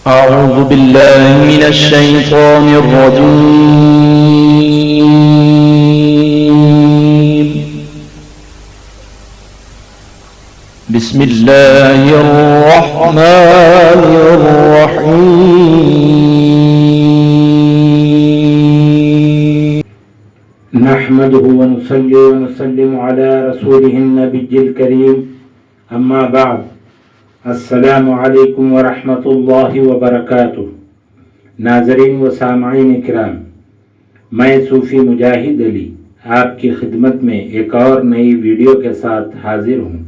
أعوذ بالله من الشيطان الرجيم. بسم الله الرحمن الرحيم. نحمده ونصلي ونسلم على رسوله النبي الكريم اما بعد السلام علیکم ورحمۃ اللہ وبرکاتہ. ناظرین و سامعین کرام، میں صوفی مجاہد علی آپ کی خدمت میں ایک اور نئی ویڈیو کے ساتھ حاضر ہوں.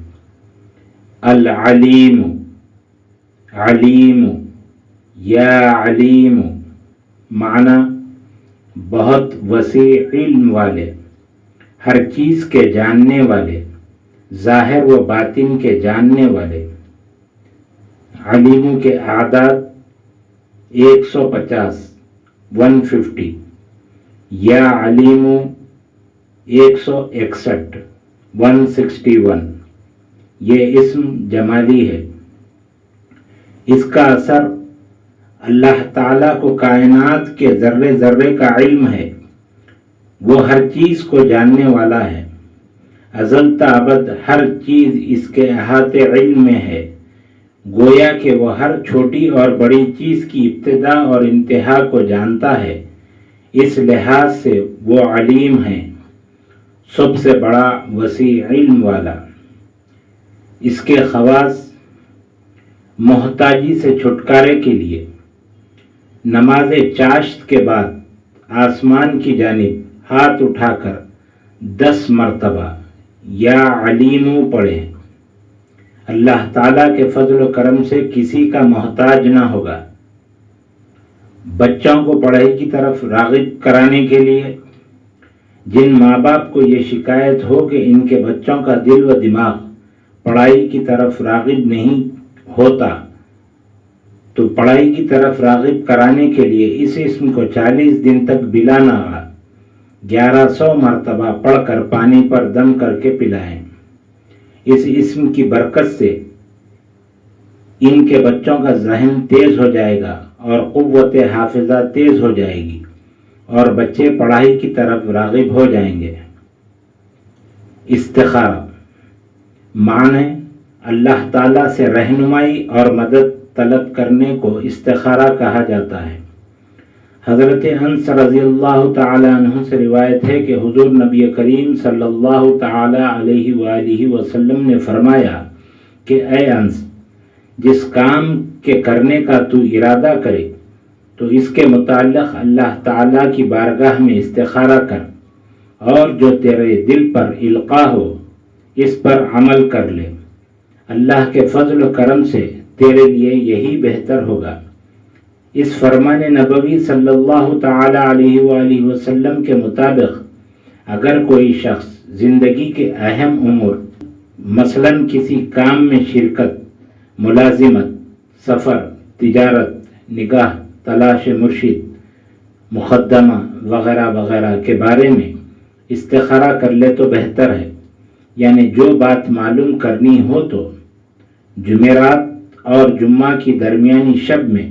العلیم، علیم یا علیم معنی بہت وسیع علم والے، ہر چیز کے جاننے والے، ظاہر و باطن کے جاننے والے. علیموں کے اعداد 150 150 یا علیموں 161 161. یہ اسم جمالی ہے. اس کا اثر اللہ تعالیٰ کو کائنات کے ذرے ذرے کا علم ہے. وہ ہر چیز کو جاننے والا ہے. ازل تا ابد ہر چیز اس کے احاطے علم میں ہے. گویا کہ وہ ہر چھوٹی اور بڑی چیز کی ابتدا اور انتہا کو جانتا ہے. اس لحاظ سے وہ علیم ہے، سب سے بڑا وسیع علم والا. اس کے خواص: محتاجی سے چھٹکارے کے لیے نماز چاشت کے بعد آسمان کی جانب ہاتھ اٹھا کر 10 مرتبہ یا علیمو پڑھیں. اللہ تعالیٰ کے فضل و کرم سے کسی کا محتاج نہ ہوگا. بچوں کو پڑھائی کی طرف راغب کرانے کے لیے جن ماں باپ کو یہ شکایت ہو کہ ان کے بچوں کا دل و دماغ پڑھائی کی طرف راغب نہیں ہوتا، تو پڑھائی کی طرف راغب کرانے کے لیے اس اسم کو 40 دن تک بلا ناغہ 1100 مرتبہ پڑھ کر پانی پر دم کر کے پلائیں. اس اسم کی برکت سے ان کے بچوں کا ذہن تیز ہو جائے گا اور قوت حافظہ تیز ہو جائے گی اور بچے پڑھائی کی طرف راغب ہو جائیں گے. استخارہ معنی اللہ تعالیٰ سے رہنمائی اور مدد طلب کرنے کو استخارہ کہا جاتا ہے. حضرت انس رضی اللہ تعالی عنہ سے روایت ہے کہ حضور نبی کریم صلی اللہ تعالی علیہ وآلہ وسلم نے فرمایا کہ اے انس، جس کام کے کرنے کا تو ارادہ کرے تو اس کے متعلق اللہ تعالی کی بارگاہ میں استخارہ کر، اور جو تیرے دل پر القاء ہو اس پر عمل کر لے. اللہ کے فضل و کرم سے تیرے لیے یہی بہتر ہوگا. اس فرمان نبوی صلی اللہ تعالی علیہ وآلہ وسلم کے مطابق اگر کوئی شخص زندگی کے اہم امور مثلاً کسی کام میں شرکت، ملازمت، سفر، تجارت، نکاح، تلاش مرشد، مقدمہ وغیرہ وغیرہ کے بارے میں استخارہ کر لے تو بہتر ہے. یعنی جو بات معلوم کرنی ہو تو جمعرات اور جمعہ کی درمیانی شب میں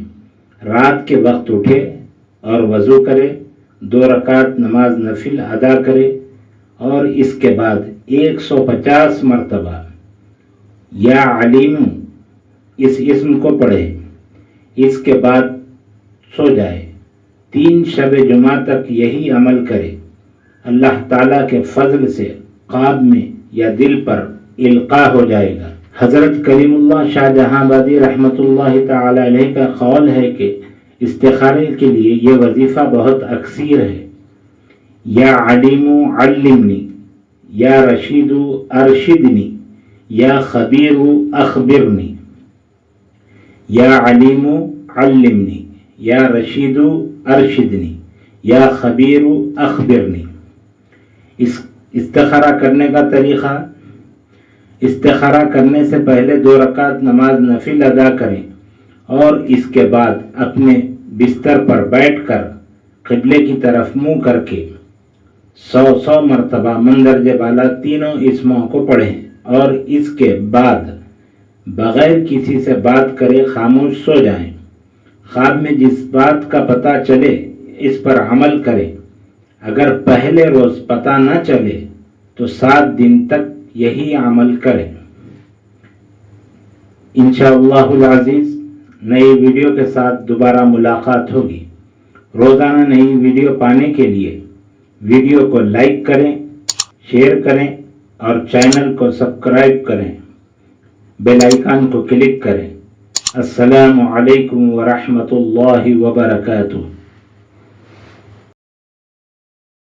رات کے وقت اٹھے اور وضو کرے، 2 رکعت نماز نفل ادا کرے اور اس کے بعد 150 مرتبہ یا علیم اس اسم کو پڑھے. اس کے بعد سو جائے. 3 شب جمعہ تک یہی عمل کرے. اللہ تعالیٰ کے فضل سے خواب میں یا دل پر القاء ہو جائے گا. حضرت کلیم اللہ شاہ جہاں آبادی رحمۃ اللہ تعالی علیہ کا قول ہے کہ استخارے کے لیے یہ وظیفہ بہت اکثیر ہے. یا علیم علمنی، یا رشید ارشدنی، یا خبیر اخبرنی. یا علیم علمنی، یا رشید ارشدنی، یا خبیر اخبرنی. استخارہ کرنے کا طریقہ: استخارہ کرنے سے پہلے 2 رکعت نماز نفل ادا کریں اور اس کے بعد اپنے بستر پر بیٹھ کر قبلے کی طرف منہ کر کے 100 مرتبہ مندرجہ بالا تینوں اسموں کو پڑھیں اور اس کے بعد بغیر کسی سے بات کرے خاموش سو جائیں. خواب میں جس بات کا پتہ چلے اس پر عمل کرے. اگر پہلے روز پتہ نہ چلے تو 7 دن تک یہی عمل کریں. انشاءاللہ العزیز نئی ویڈیو کے ساتھ دوبارہ ملاقات ہوگی. روزانہ نئی ویڈیو پانے کے لیے ویڈیو کو لائک کریں، شیئر کریں اور چینل کو سبسکرائب کریں. بیل آئیکن کو کلک کریں. السلام علیکم ورحمۃ اللہ وبرکاتہ.